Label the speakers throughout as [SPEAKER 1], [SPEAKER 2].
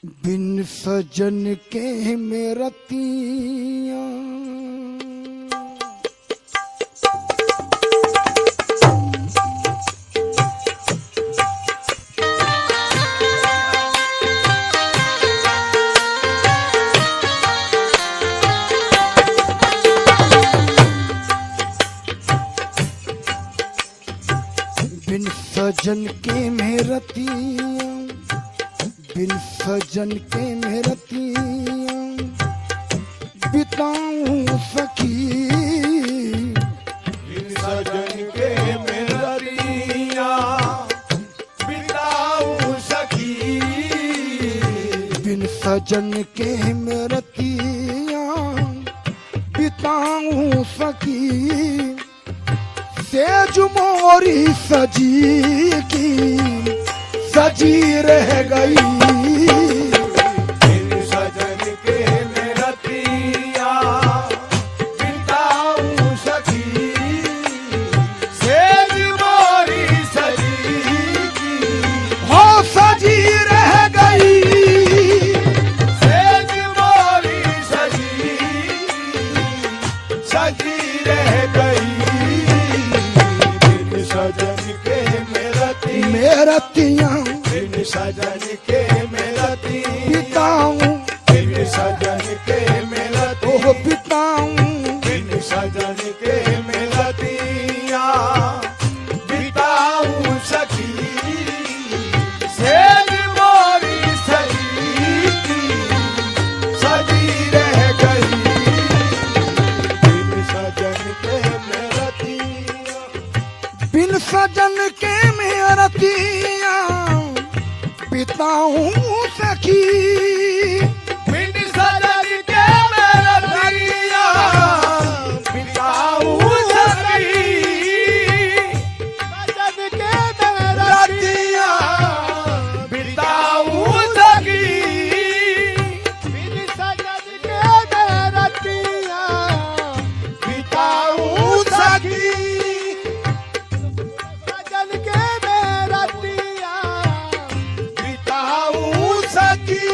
[SPEAKER 1] बिन सजन के में रतियां बिन सजन के में रतियां बिन सजन के में रतियां बिताऊं सखी
[SPEAKER 2] बिन सजन के में रतियां बिताऊं सखी
[SPEAKER 1] बिन सजन के में रतियां बिताऊं सखी सेज मोरी सजी की सजी रह गई
[SPEAKER 2] बिन सजन के में रतियां बिताऊं सखी सेज मोरी सजी की
[SPEAKER 1] हो सजी रह गई
[SPEAKER 2] सेज मोरी सजी सजी रह गई बिन सजन के में
[SPEAKER 1] रतियां
[SPEAKER 2] बिन सजन के में रतियां
[SPEAKER 1] बिताऊं
[SPEAKER 2] बिन सजन के में रतियां
[SPEAKER 1] ओह बिताऊं
[SPEAKER 2] बिन सजन के में रतियां बिताऊं सखी सेज मोरी सजी की सजी रह गई बिन सजन के में रतियां
[SPEAKER 1] बिन सजन के में रतियां बिताऊं सखी
[SPEAKER 2] बिन सजन के में रतियां बिताऊं सखी सजन के में रतियां बिताऊं सखी बिन सजन के में रतियां बिताऊं सखी सजन के में रतियां बिताऊं सखी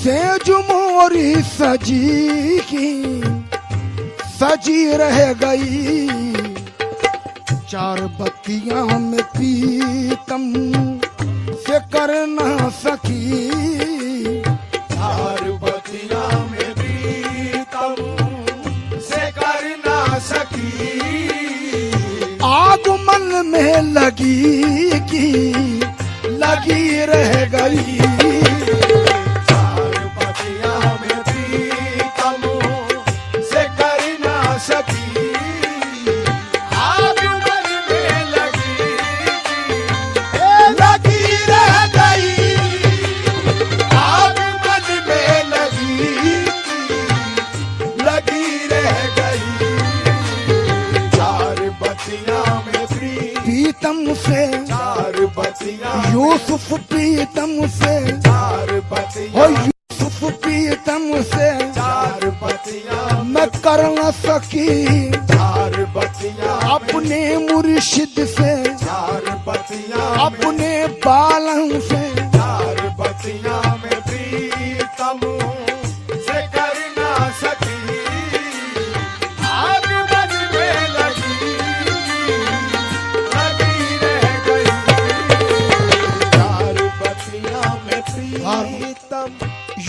[SPEAKER 1] सेज मोरी सजी की सजी रह गई चार बत्तियां में पीतम से कर ना सकी
[SPEAKER 2] चार बतियां में प्रीतम से कर ना सकी
[SPEAKER 1] आग मन में लगी की लगी रह गई
[SPEAKER 2] चार बतियां में प्रीतम से कर ना सकी आग मन में लगी रह गई आग मन में लगी रह गई चार बतियां में
[SPEAKER 1] पीतम से
[SPEAKER 2] चार बतियां
[SPEAKER 1] यूसुफ पीतम से
[SPEAKER 2] चार
[SPEAKER 1] हो
[SPEAKER 2] बतियां
[SPEAKER 1] यूसुफ पीतम से
[SPEAKER 2] चार बतियां
[SPEAKER 1] मैं कर न सकी
[SPEAKER 2] चार बतियां
[SPEAKER 1] अपने मुर्शिद से
[SPEAKER 2] चार बतियां
[SPEAKER 1] अपने बालन से
[SPEAKER 2] चार बतियां में प्रीतम से कर ना सकी आग मन में लगी रह गई चार बतियां में प्रीतम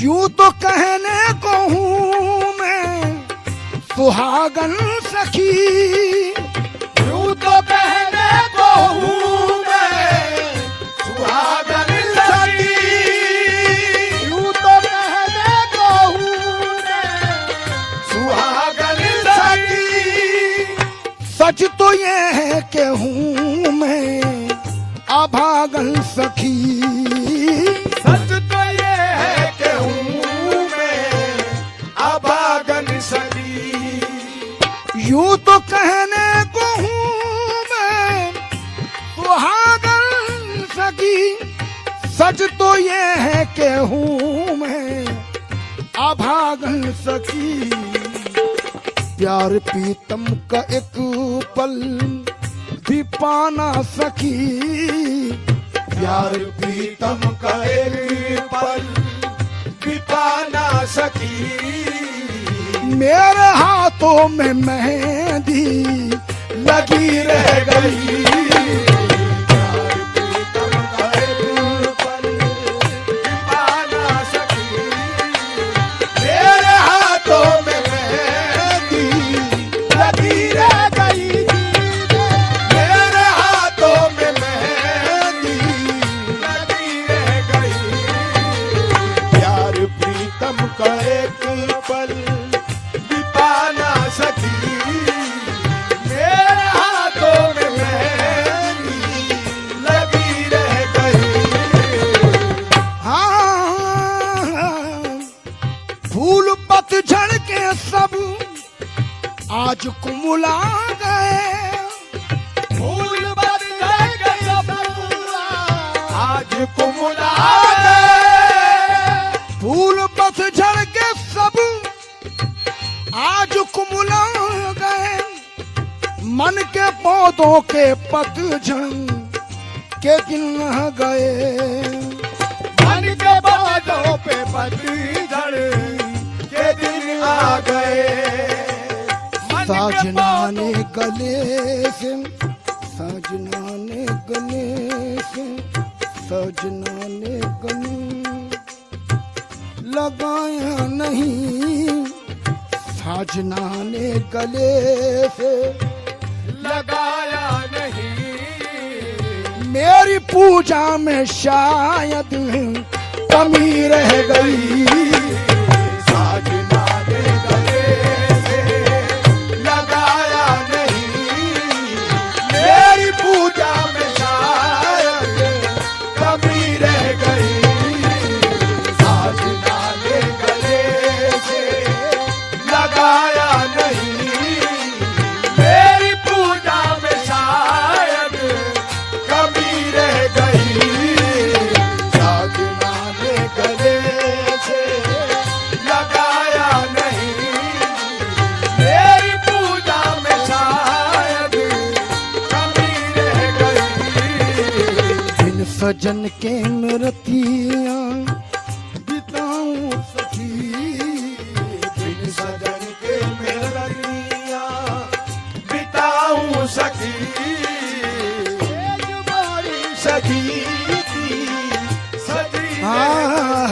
[SPEAKER 1] यूं तो कहने को हूँ मैं सुहागन सखी
[SPEAKER 2] यूं तो कहने को हूँ मैं सुहागन सखी यूं तो कहने को हूँ मैं सुहागन सखी
[SPEAKER 1] सच तो ये है कि हूँ मैं अभागन सखी
[SPEAKER 2] सच तो ये है कि हूँ मैं अभागन सखी
[SPEAKER 1] यूं तो कहने को हूँ मैं सुहागन सखी सच तो ये है कि हूँ मैं अभागन सखी प्यार प्रीतम का एक पल भी पाना सकी,
[SPEAKER 2] प्यार प्रीतम का एक पल बिता ना सकी।
[SPEAKER 1] मेरे हाथों में मेहंदी लगी रह गई।
[SPEAKER 2] मेरे हाथों में मेहंदी लगी रह गई। मेरे हाथों में मेहंदी लगी रह गई। प्यार प्रीतम का एक पल बिता ना सकी। मेरे हाथों में मेहंदी लगी रह गई।
[SPEAKER 1] हाँ, फूल पतझड़ के सब आज कुमुला गए।
[SPEAKER 2] फूल बदल के सब आज कुमुला गए।
[SPEAKER 1] फूल पतझड़ के सब आज कुमुला गए। मन के पौधों के पतझड़ के दिन गए।
[SPEAKER 2] मन के बादों पे पतझड़ के दिन आ गए। मन के
[SPEAKER 1] साजना ने
[SPEAKER 2] बादों-
[SPEAKER 1] गले से, साजना ने गले से, साजना ने गले लगाया नहीं। साजना ने गले से
[SPEAKER 2] लगाया नहीं।
[SPEAKER 1] मेरी पूजा में शायद कमी रह गई।
[SPEAKER 2] साजना ने गले से लगाया नहीं। मेरी पूजा में शायद कमी रह गई। साजना ने गले से लगाया नहीं। मेरी पूजा में शायद कमी रह गई। साजना ने गले से लगाया नहीं। मेरी पूजा में शायद कमी रह गई।
[SPEAKER 1] बिन सजन के मृतियाँ बिताऊं सखी।
[SPEAKER 2] बिन सजन के मेलनियाँ बिताऊं सखी। सजी थी, सजी
[SPEAKER 1] हाँ,